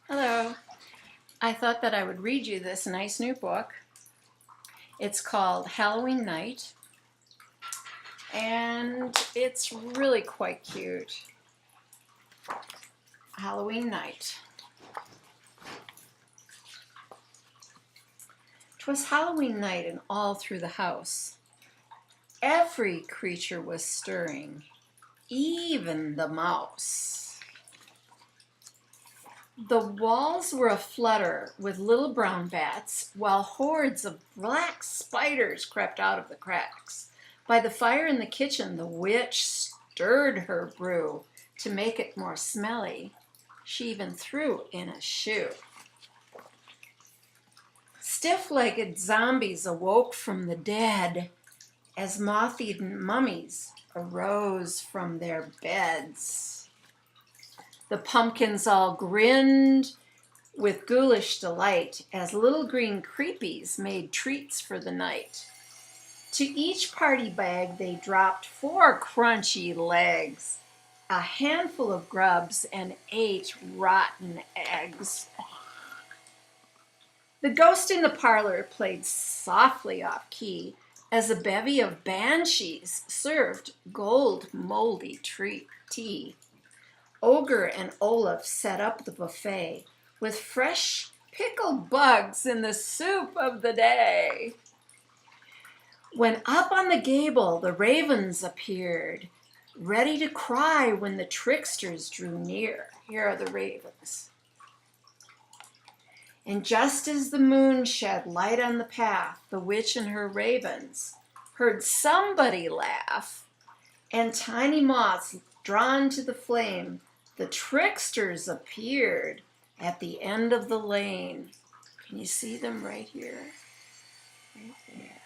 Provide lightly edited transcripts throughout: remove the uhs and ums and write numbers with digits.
Hello. I thought that I would read you this nice new book. It's called Halloween Night, and it's really quite cute. Halloween Night. 'Twas Halloween night, and all through the house every creature was stirring, even the mouse. The walls were aflutter with little brown bats, while hordes of black spiders crept out of the cracks. By the fire in the kitchen, the witch stirred her brew. To make it more smelly, she even threw in a shoe. Stiff-legged zombies awoke from the dead as moth-eaten mummies arose from their beds. The pumpkins all grinned with ghoulish delight as little green creepies made treats for the night. To each party bag they dropped 4 crunchy legs, a handful of grubs, and 8 rotten eggs. The ghost in the parlor played softly off key as a bevy of banshees served gold moldy tea. Ogre and Olaf set up the buffet with fresh pickled bugs in the soup of the day. When up on the gable the ravens appeared, ready to cry when the tricksters drew near. Here are the ravens. And just as the moon shed light on the path, the witch and her ravens heard somebody laugh, and tiny moths drawn to the flame, the tricksters appeared at the end of the lane. Can you see them right here? Right there.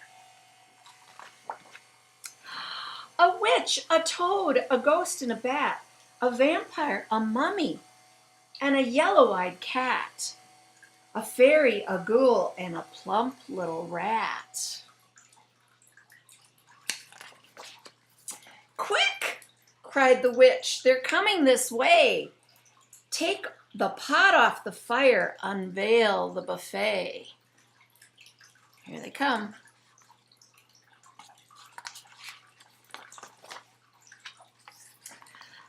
A witch, a toad, a ghost, and a bat, a vampire, a mummy, and a yellow-eyed cat, a fairy, a ghoul, and a plump little rat. Quick! Cried the witch, they're coming this way. Take the pot off the fire, unveil the buffet. Here they come.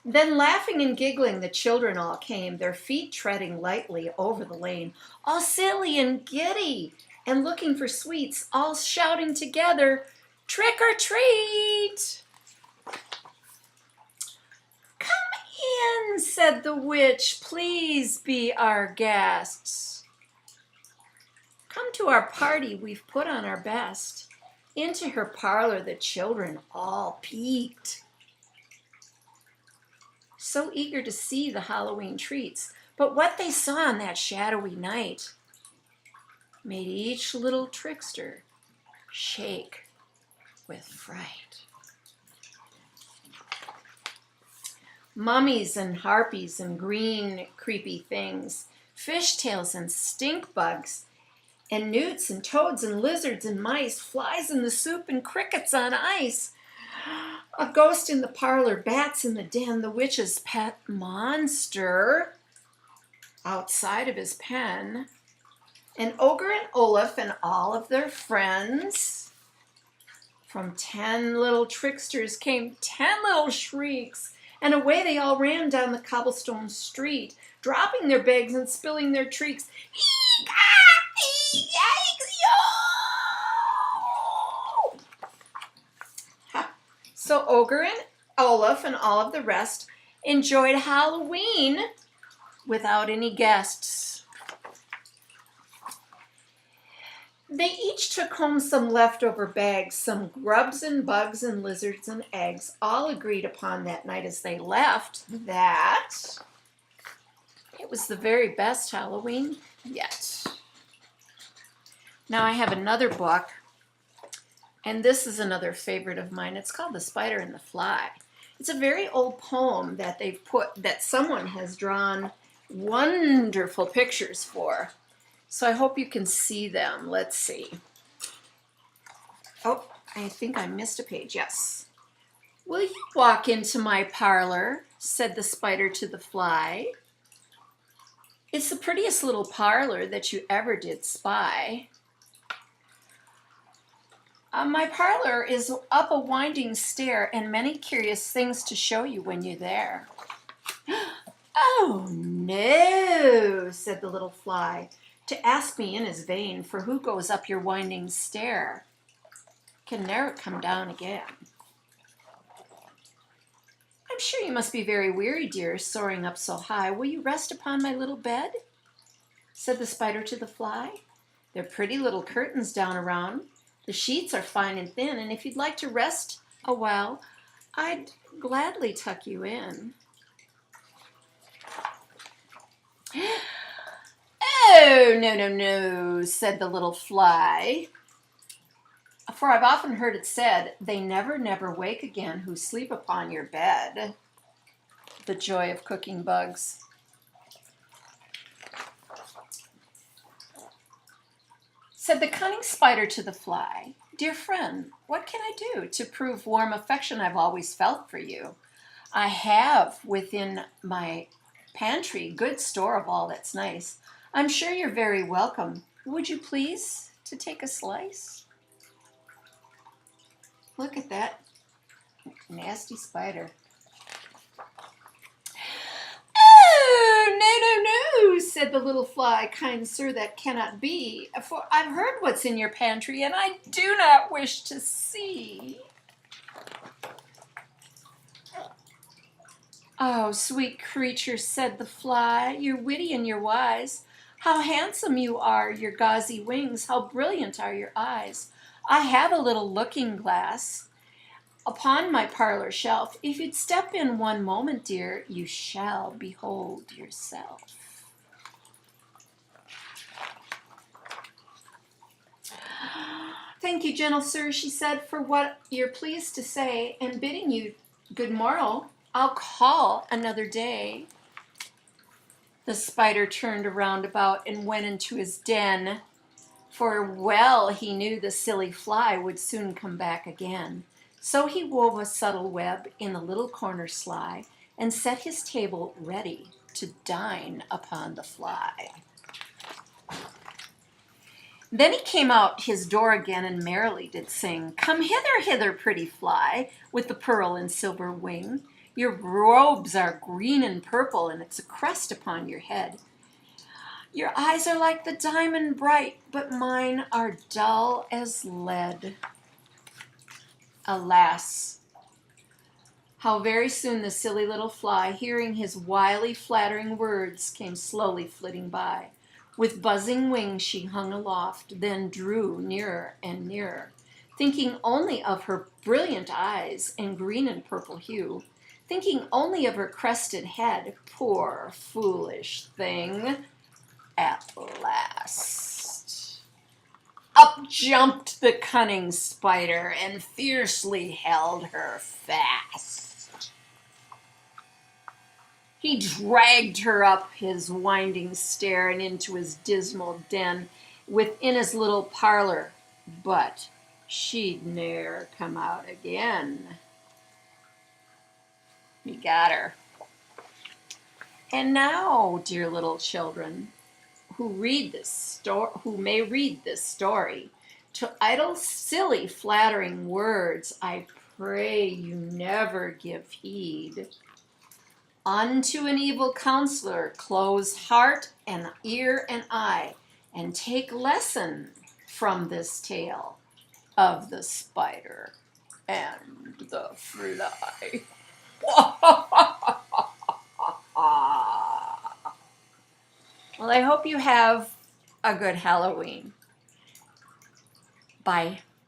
Then laughing and giggling the children all came, their feet treading lightly over the lane, all silly and giddy and looking for sweets, all shouting together, trick or treat! Come in, said the witch, please be our guests. Come to our party, we've put on our best. Into her parlor the children all peeked, so eager to see the Halloween treats. But what they saw on that shadowy night made each little trickster shake with fright. Mummies and harpies and green creepy things, fishtails and stink bugs, and newts and toads and lizards and mice, flies in the soup and crickets on ice. A ghost in the parlor, bats in the den, the witch's pet monster outside of his pen, an ogre and Olaf and all of their friends. From 10 little tricksters came 10 little shrieks, and away they all ran down the cobblestone street, dropping their bags and spilling their treats. Eek, ah, eek, yikes, yo! So Ogre and Olaf and all of the rest enjoyed Halloween without any guests. They each took home some leftover bags, some grubs and bugs and lizards and eggs. All agreed upon that night as they left that it was the very best Halloween yet. Now I have another book, and this is another favorite of mine. It's called The Spider and the Fly. It's a very old poem that that someone has drawn wonderful pictures for. So I hope you can see them. Let's see. Oh, I think I missed a page. Yes. Will you walk into my parlor? Said the spider to the fly. It's the prettiest little parlor that you ever did spy. My parlor is up a winding stair and many curious things to show you when you're there. Oh, no, said the little fly. To ask me in is vain, for who goes up your winding stair can ne'er come down again. I'm sure you must be very weary, dear, soaring up so high. Will you rest upon my little bed? Said the spider to the fly. There are pretty little curtains down around. The sheets are fine and thin, and if you'd like to rest a while, I'd gladly tuck you in. Oh, no, no, no, said the little fly. For I've often heard it said, they never, never wake again who sleep upon your bed. The joy of cooking bugs. Said the cunning spider to the fly, dear friend, what can I do to prove warm affection I've always felt for you? I have within my pantry good store of all that's nice. I'm sure you're very welcome. Would you please to take a slice? Look at that nasty spider. Oh, no, no, no, said the little fly. Kind sir, that cannot be, for I've heard what's in your pantry, and I do not wish to see. Oh, sweet creature, said the fly, you're witty and you're wise. How handsome you are, your gauzy wings, how brilliant are your eyes. I have a little looking glass upon my parlor shelf. If you'd step in one moment, dear, you shall behold yourself. Thank you, gentle sir, she said, for what you're pleased to say, and bidding you good morrow, I'll call another day. The spider turned around about and went into his den, for well he knew the silly fly would soon come back again. So he wove a subtle web in the little corner sly, and set his table ready to dine upon the fly. Then he came out his door again, and merrily did sing, Come hither, hither, pretty fly, with the pearl and silver wing. Your robes are green and purple, and it's a crest upon your head. Your eyes are like the diamond bright, but mine are dull as lead. Alas, how very soon the silly little fly, hearing his wily flattering words, came slowly flitting by. With buzzing wings she hung aloft, then drew nearer and nearer, thinking only of her brilliant eyes and green and purple hue, thinking only of her crested head. Poor foolish thing. At last, up jumped the cunning spider and fiercely held her fast. He dragged her up his winding stair and into his dismal den within his little parlor, but she'd ne'er come out again. He got her. And now, dear little children, who may read this story, to idle, silly, flattering words, I pray you never give heed. Unto an evil counselor close heart and ear and eye, and take lesson from this tale of the spider and the fly. Well, I hope you have a good Halloween. Bye.